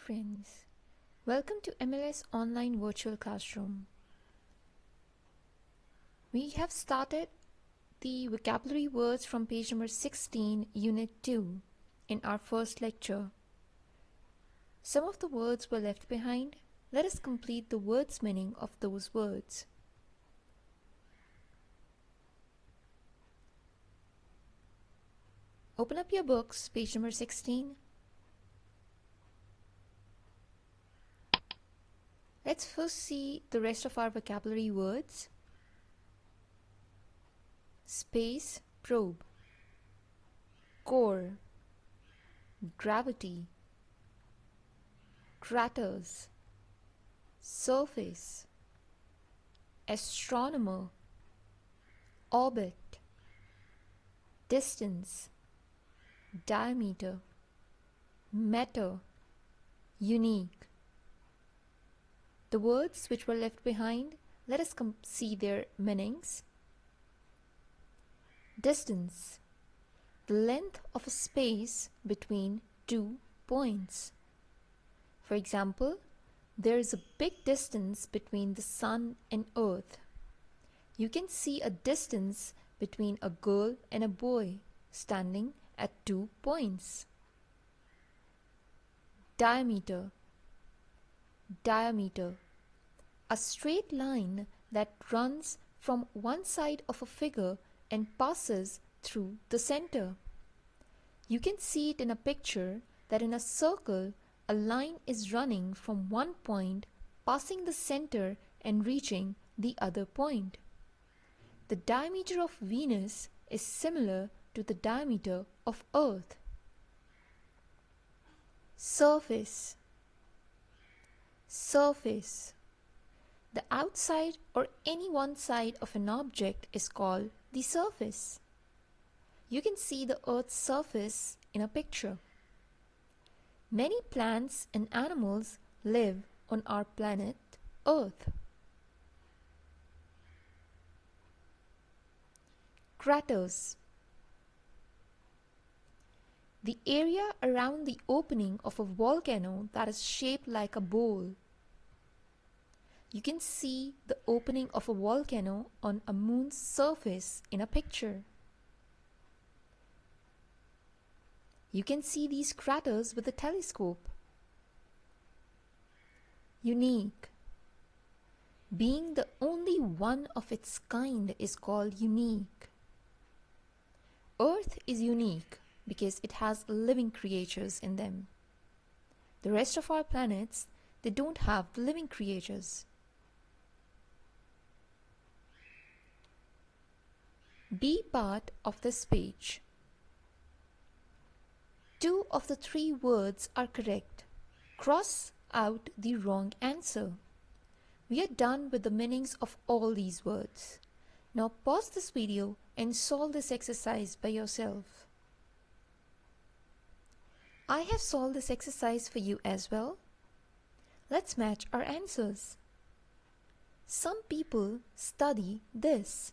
friends, welcome to MLS Online Virtual Classroom. We have started the vocabulary words from page number 16, Unit 2 in our first lecture. Some of the words were left behind. Let us complete the words meaning of those words. Open up your books, page number 16. Let's first see the rest of our vocabulary words. Space probe, core, gravity, craters, surface, astronomer, orbit, distance, diameter, matter, unique. The words which were left behind, let us see their meanings. Distance, the length of a space between two points. For example, there is a big distance between the sun and earth. You can see a distance between a girl and a boy standing at 2 points. Diameter, a straight line that runs from one side of a figure and passes through the center. You can see it in a picture that in a circle, a line is running from one point, passing the center and reaching the other point. The diameter of Venus is similar to the diameter of Earth. Surface, the outside or any one side of an object is called the surface. You can see the Earth's surface in a picture. Many plants and animals live on our planet Earth. Craters, the area around the opening of a volcano that is shaped like a bowl. You can see the opening of a volcano on a moon's surface in a picture. You can see these craters with a telescope. Unique, being the only one of its kind is called unique. Earth is unique because it has living creatures in them. The rest of our planets, they don't have the living creatures. B part of this page. 2 of the 3 words are correct. Cross out the wrong answer. We are done with the meanings of all these words. Now pause this video and solve this exercise by yourself. I have solved this exercise for you as well. Let's match our answers. Some people study this: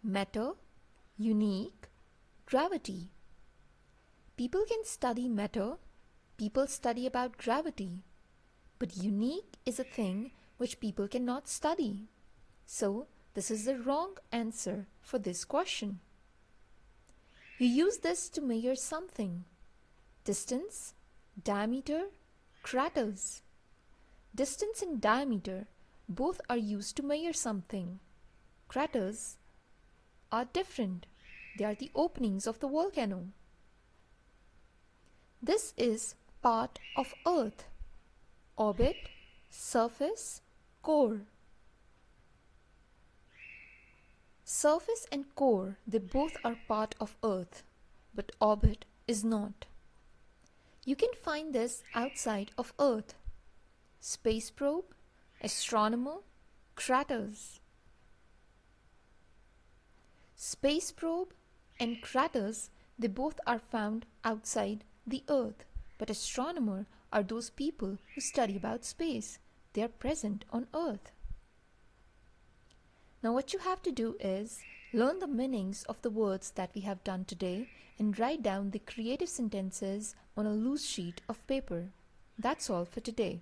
matter, unique, gravity. People can study matter, people study about gravity, but unique is a thing which people cannot study. So this is the wrong answer for this question. You use this to measure something: distance, diameter, craters. Distance and diameter both are used to measure something. Craters are different. They are the openings of the volcano. This is part of Earth: orbit, surface, core. Surface and core, they both are part of Earth, but orbit is not. You can find this outside of Earth: space probe, astronomer, craters. Space probe and craters, they both are found outside the Earth, but astronomer are those people who study about space. They are present on Earth. Now what you have to do is learn the meanings of the words that we have done today and write down the creative sentences on a loose sheet of paper. That's all for today.